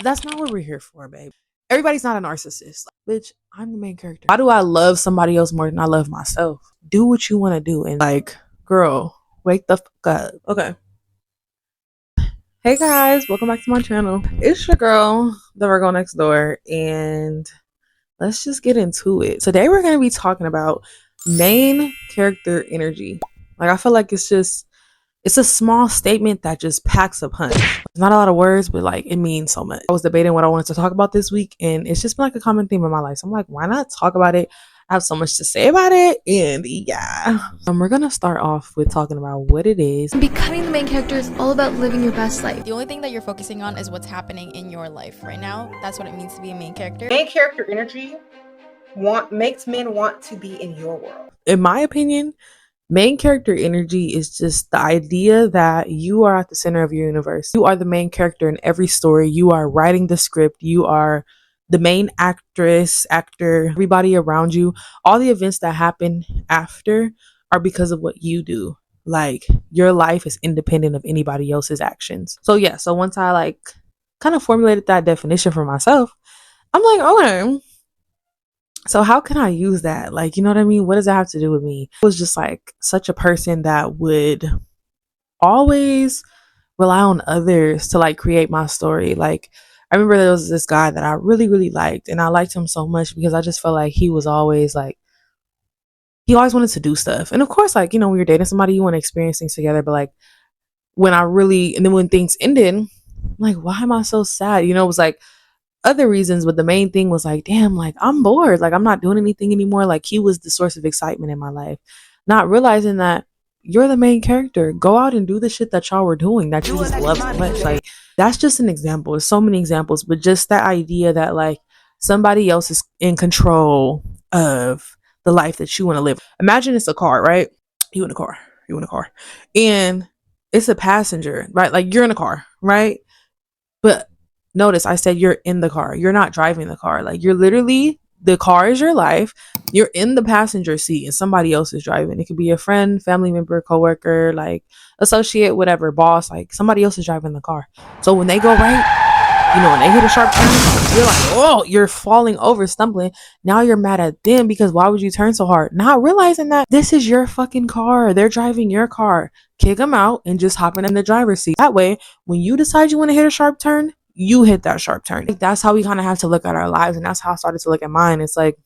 That's not what we're here for, babe. Everybody's not a narcissist. Like, bitch, I'm the main character. Why do I love somebody else more than I love myself? Do what you want to do. And like, girl, wake the fuck up. Okay. Hey guys, welcome back to my channel. It's your girl, the Virgo next door, and let's just get into it. Today we're going to be talking about main character energy. Like, I feel like it's a small statement that just packs a punch. It's not a lot of words, but like it means so much. I was debating what I wanted to talk about this week, and it's just been like a common theme in my life. So I'm like, why not talk about it? I have so much to say about it, and yeah. We're gonna start off with talking about what it is. Becoming the main character is all about living your best life. The only thing that you're focusing on is what's happening in your life right now. That's what it means to be a main character. Main character energy makes men want to be in your world. In my opinion, main character energy is just the idea that you are at the center of your universe. You are the main character in every story. You are writing the script. You are the main actress, actor, everybody around you. All the events that happen after are because of what you do. Like, your life is independent of anybody else's actions. So yeah, so once I like kind of formulated that definition for myself, I'm like, okay, so how can I use that? Like, you know what I mean? What does that have to do with me? I was just like such a person that would always rely on others to like create my story. Like, I remember there was this guy that I really, really liked, and I liked him so much because I just felt like he was always like, he always wanted to do stuff. And of course, like, you know, when you're dating somebody, you want to experience things together. But like, and then when things ended, I'm like, why am I so sad? You know, it was like other reasons, but the main thing was like, damn, like I'm bored, like I'm not doing anything anymore. Like, he was the source of excitement in my life, not realizing that you're the main character. Go out and do the shit that y'all were doing that you just love so much. Like, that's just an example. There's so many examples, but just that idea that like somebody else is in control of the life that you want to live. Imagine it's a car, right? You in a car and it's a passenger, right? Like, you're in a car, right? But notice I said you're in the car. You're not driving the car. Like, you're literally, the car is your life. You're in the passenger seat and somebody else is driving. It could be a friend, family member, coworker, like associate, whatever, boss. Like, somebody else is driving the car. So when they go right, you know, when they hit a sharp turn, you're like, oh, you're falling over, stumbling. Now you're mad at them because why would you turn so hard? Not realizing that this is your fucking car. They're driving your car. Kick them out and just hop in the driver's seat. That way, when you decide you want to hit a sharp turn, you hit that sharp turn. Like, that's how we kind of have to look at our lives, and that's how I started to look at mine. It's like,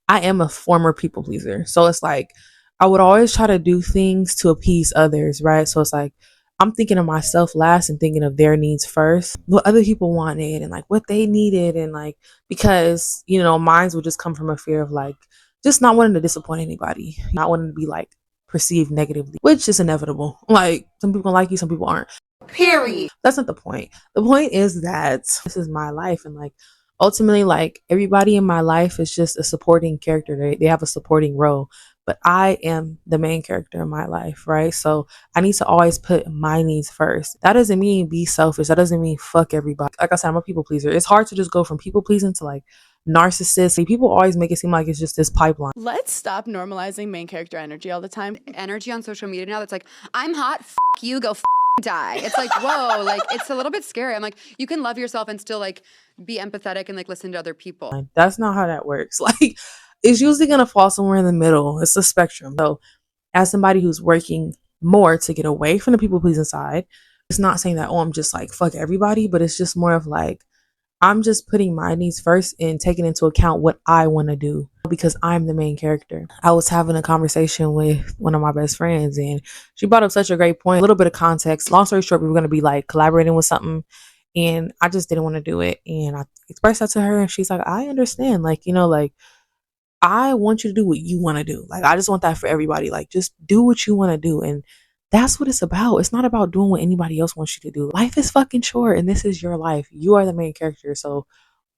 I am a former people pleaser, so it's like I would always try to do things to appease others, right? So it's like I'm thinking of myself last and thinking of their needs first, what other people wanted and like what they needed, and like, because, you know, mine would just come from a fear of like just not wanting to disappoint anybody, not wanting to be like perceived negatively, which is inevitable. Like, some people like you, some people aren't. Period. That's not the point. The point is that this is my life, and like ultimately, like, everybody in my life is just a supporting character. They have a supporting role, but I am the main character in my life, right? So I need to always put my needs first. That doesn't mean be selfish. That doesn't mean fuck everybody. Like I said, I'm a people pleaser. It's hard to just go from people pleasing to like narcissist. People always make it seem like it's just this pipeline. Let's stop normalizing main character energy all the time. Energy on social media now that's like, I'm hot, you, go die. It's like, whoa, like, it's a little bit scary. I'm like, you can love yourself and still like be empathetic and like listen to other people. That's not how that works. Like, it's usually gonna fall somewhere in the middle. It's a spectrum. So as somebody who's working more to get away from the people pleasing side, it's not saying that, oh, I'm just like fuck everybody, but it's just more of like, I'm just putting my needs first and taking into account what I want to do because I'm the main character. I was having a conversation with one of my best friends, and she brought up such a great point. A little bit of context. Long story short, we were going to be like collaborating with something, and I just didn't want to do it. And I expressed that to her, and she's like, I understand. Like, you know, like, I want you to do what you want to do. Like, I just want that for everybody. Like, just do what you want to do. And that's what it's about. It's not about doing what anybody else wants you to do. Life is fucking short, and this is your life. You are the main character. So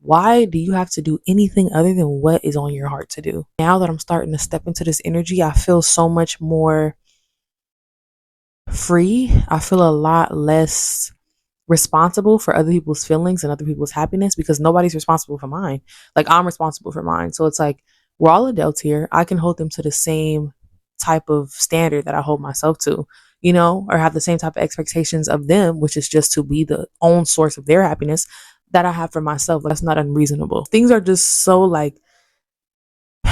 why do you have to do anything other than what is on your heart to do? Now that I'm starting to step into this energy, I feel so much more free. I feel a lot less responsible for other people's feelings and other people's happiness because nobody's responsible for mine. Like, I'm responsible for mine. So it's like, we're all adults here. I can hold them to the same type of standard that I hold myself to, you know, or have the same type of expectations of them, which is just to be the own source of their happiness. that I have for myself. That's not unreasonable. Things are just so like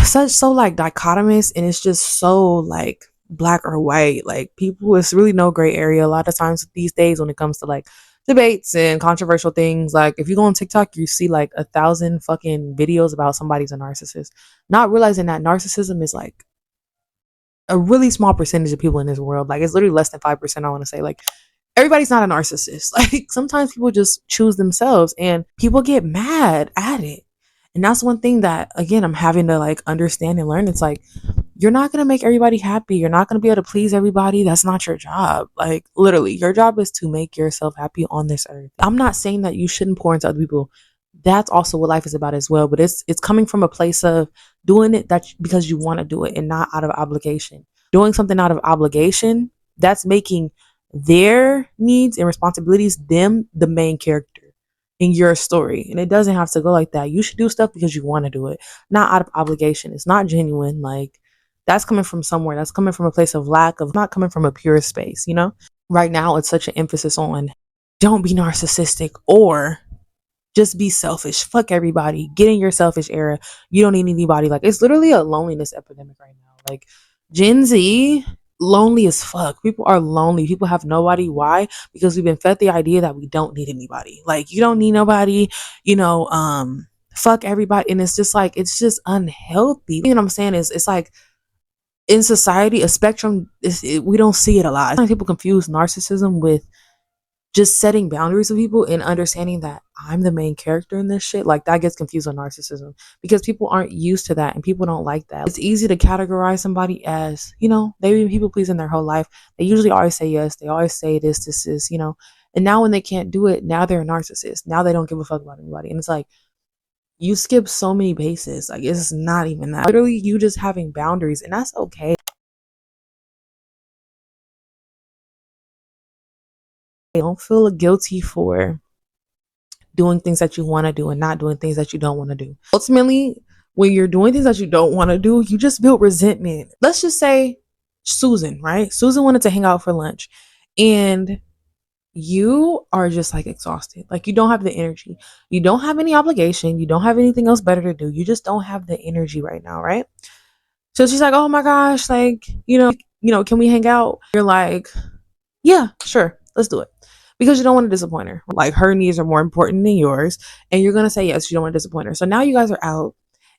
so like dichotomous, and it's just so like black or white. Like people, it's really no gray area a lot of times these days when it comes to like debates and controversial things. Like if you go on TikTok, you see like 1,000 fucking videos about somebody's a narcissist, not realizing that narcissism is like a really small percentage of people in this world. Like it's literally less than 5%. I want to say like everybody's not a narcissist. Like sometimes people just choose themselves and people get mad at it. And that's one thing that again I'm having to like understand and learn. It's like you're not going to make everybody happy. You're not going to be able to please everybody. That's not your job. Like literally, your job is to make yourself happy on this earth. I'm not saying that you shouldn't pour into other people. That's also what life is about as well, but it's coming from a place of doing it that because you want to do it and not out of obligation. Doing something out of obligation, that's making their needs and responsibilities them the main character in your story, and it doesn't have to go like that. You should do stuff because you want to do it, not out of obligation. It's not genuine. Like that's coming from somewhere. That's coming from a place of lack of, not coming from a pure space, you know? Right now it's such an emphasis on don't be narcissistic or just be selfish. Fuck everybody. Get in your selfish era. You don't need anybody. Like it's literally a loneliness epidemic right now. Like Gen Z, lonely as fuck. People are lonely. People have nobody. Why? Because we've been fed the idea that we don't need anybody. Like you don't need nobody, you know, fuck everybody. And it's just like it's just unhealthy. You know what I'm saying? Is it's like in society, a spectrum we don't see it a lot. Sometimes people confuse narcissism with just setting boundaries with people and understanding that I'm the main character in this shit. Like that gets confused with narcissism because people aren't used to that and people don't like that. It's easy to categorize somebody as, you know, they've been people pleasing their whole life. They usually always say yes. They always say this is, you know, and now when they can't do it, now they're a narcissist. Now they don't give a fuck about anybody. And it's like, you skip so many bases. Like it's not even that. Literally, you just having boundaries, and that's okay. Don't feel guilty for doing things that you want to do and not doing things that you don't want to do. Ultimately, when you're doing things that you don't want to do, you just build resentment. Let's just say Susan, right? Susan wanted to hang out for lunch and you are just like exhausted. Like you don't have the energy. You don't have any obligation. You don't have anything else better to do. You just don't have the energy right now, right? So she's like, "Oh my gosh, like, can we hang out?" You're like, "Yeah, sure. Let's do it." Because you don't want to disappoint her. Like her needs are more important than yours. And you're gonna say yes, you don't want to disappoint her. So now you guys are out.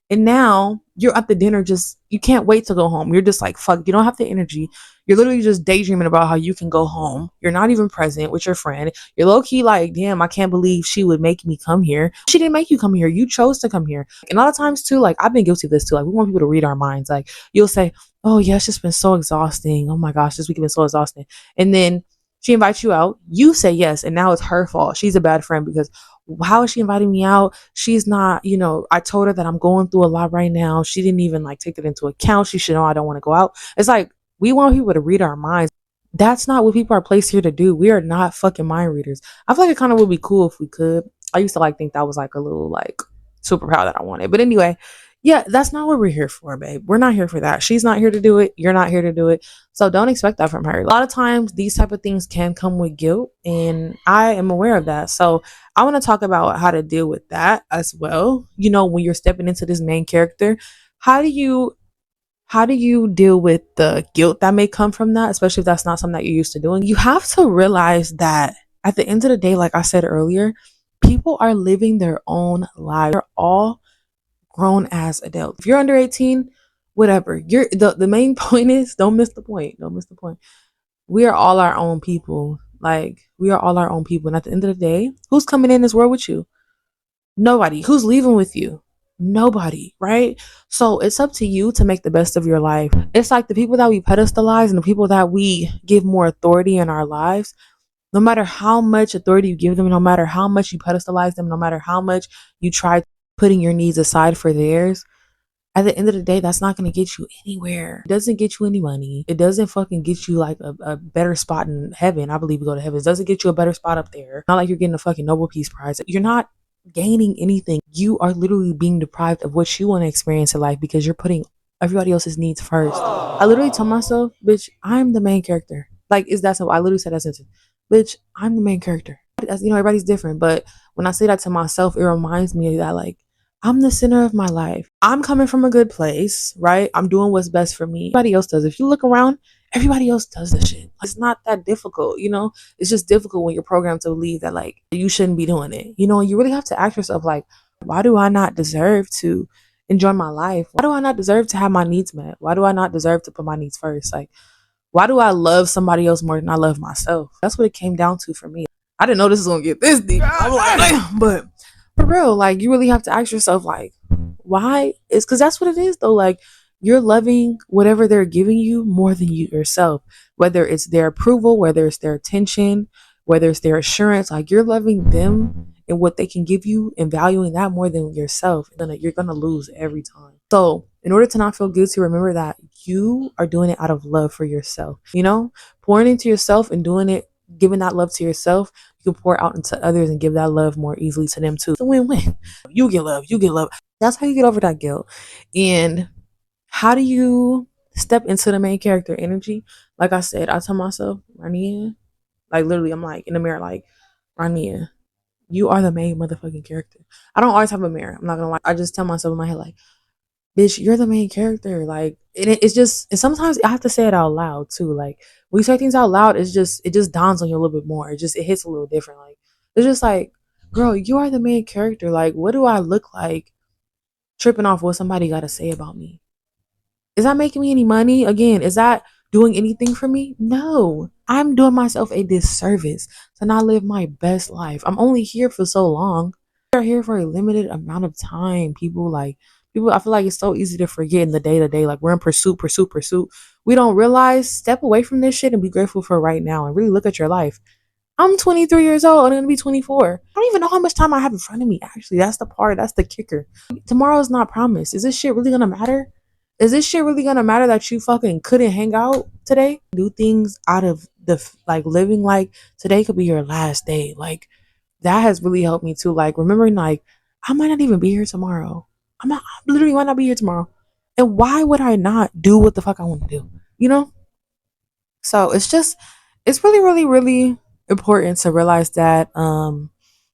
And now you're at the dinner, just you can't wait to go home. You're just like, fuck, you don't have the energy. You're literally just daydreaming about how you can go home. You're not even present with your friend. You're low key like, damn, I can't believe she would make me come here. She didn't make you come here. You chose to come here. And a lot of times too, like I've been guilty of this too. Like we want people to read our minds. Like you'll say, "Oh yeah, it's just been so exhausting. Oh my gosh, this week has been so exhausting." And then she invites you out. You say yes, and now it's her fault. She's a bad friend because how is she inviting me out? She's not, I told her that I'm going through a lot right now. She didn't even like take it into account. She should know I don't want to go out. It's like we want people to read our minds. That's not what people are placed here to do. We are not fucking mind readers. I feel like it kind of would be cool if we could. I used to like think that was like a little like superpower that I wanted. But anyway, yeah, that's not what we're here for, babe. We're not here for that. She's not here to do it. You're not here to do it. So don't expect that from her. A lot of times these type of things can come with guilt, and I am aware of that. So I want to talk about how to deal with that as well. When you're stepping into this main character, how do you deal with the guilt that may come from that, especially if that's not something that you're used to doing? You have to realize that at the end of the day, like I said earlier, people are living their own lives. They're all grown as adults. If you're under 18, whatever. You're the main point is don't miss the point. Don't miss the point. We are all our own people. Like we are all our own people. And at the end of the day, who's coming in this world with you? Nobody. Who's leaving with you? Nobody, right? So it's up to you to make the best of your life. It's like the people that we pedestalize and the people that we give more authority in our lives, no matter how much authority you give them, no matter how much you pedestalize them, no matter how much you try putting your needs aside for theirs, at the end of the day, that's not going to get you anywhere. It doesn't get you any money. It doesn't fucking get you like a better spot in heaven. I believe we go to heaven. It doesn't get you a better spot up there. Not like you're getting a fucking Nobel Peace Prize. You're not gaining anything. You are literally being deprived of what you want to experience in life because you're putting everybody else's needs first. I literally tell myself, bitch, I'm the main character. Like, is that so? I literally said that sentence. Bitch, I'm the main character. As you know, everybody's different, but when I say that to myself, it reminds me that like I'm the center of my life. I'm coming from a good place, right? I'm doing what's best for me. Everybody else does. If you look around, everybody else does this shit. It's not that difficult, you know? It's just difficult when you're programmed to believe that like you shouldn't be doing it. You know, you really have to ask yourself like, why do I not deserve to enjoy my life? Why do I not deserve to have my needs met? Why do I not deserve to put my needs first? Like, why do I love somebody else more than I love myself? That's what it came down to for me. I didn't know this was gonna get this deep. I'm like, damn, but for real, like you really have to ask yourself, like, why? It's because that's what it is, though. Like you're loving whatever they're giving you more than you yourself, whether it's their approval, whether it's their attention, whether it's their assurance. Like you're loving them and what they can give you and valuing that more than yourself. And you're gonna lose every time. So in order to not feel guilty, remember that you are doing it out of love for yourself. You know, pouring into yourself and doing it, giving that love to yourself, you can pour out into others and give that love more easily to them too. It's a win-win. You get love, you get love. That's how you get over that guilt. And how do you step into the main character energy? Like I said, I tell myself, Rania, like literally, I'm like in the mirror, like, Rania, you are the main motherfucking character. I don't always have a mirror. I'm not gonna lie. I just tell myself in my head, like, bitch, you're the main character. Like, it's just, and sometimes I have to say it out loud too. Like, when you say things out loud, it just dawns on you a little bit more. It hits a little different. Like, it's just like, girl, you are the main character. Like, what do I look like tripping off what somebody got to say about me? Is that making me any money? Again, is that doing anything for me? No. I'm doing myself a disservice to not live my best life. I'm only here for so long. We are here for a limited amount of time. People, I feel like it's so easy to forget in the day to day. Like we're in pursuit, pursuit, pursuit. We don't realize, step away from this shit and be grateful for right now and really look at your life. I'm 23 years old. I'm going to be 24. I don't even know how much time I have in front of me. Actually, that's the part. That's the kicker. Tomorrow's not promised. Is this shit really going to matter? Is this shit really gonna matter that you fucking couldn't hang out today? Do things out of like living like today could be your last day. Like that has really helped me too. Like remembering like I might not even be here tomorrow. I literally might not be here tomorrow. And why would I not do what the fuck I want to do? You know? So it's really, really, really important to realize that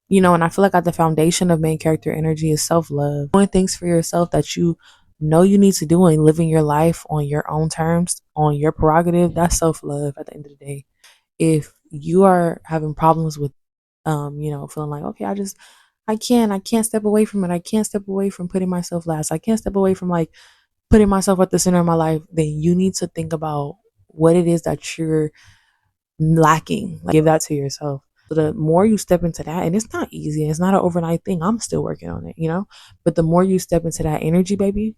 you know, and I feel like at the foundation of main character energy is self-love. Doing things for yourself that you know you need to do and living your life on your own terms, on your prerogative, that's self-love at the end of the day. If you are having problems with you know, feeling like, okay, I can't step away from it. I can't step away from putting myself last. I can't step away from like putting myself at the center of my life, then you need to think about what it is that you're lacking. Like, give that to yourself. So the more you step into that, and it's not easy, it's not an overnight thing. I'm still working on it, you know? But the more you step into that energy, baby,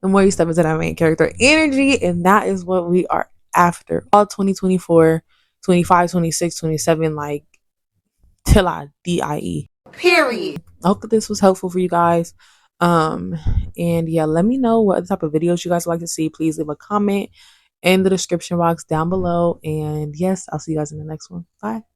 the more you step into that main character energy, and that is what we are after. All 2024, 25, 26, 27, like till I die. Period. I hope that this was helpful for you guys. Um, and yeah, let me know what type of videos you guys would like to see. Please leave a comment in the description box down below. And yes, I'll see you guys in the next one. Bye.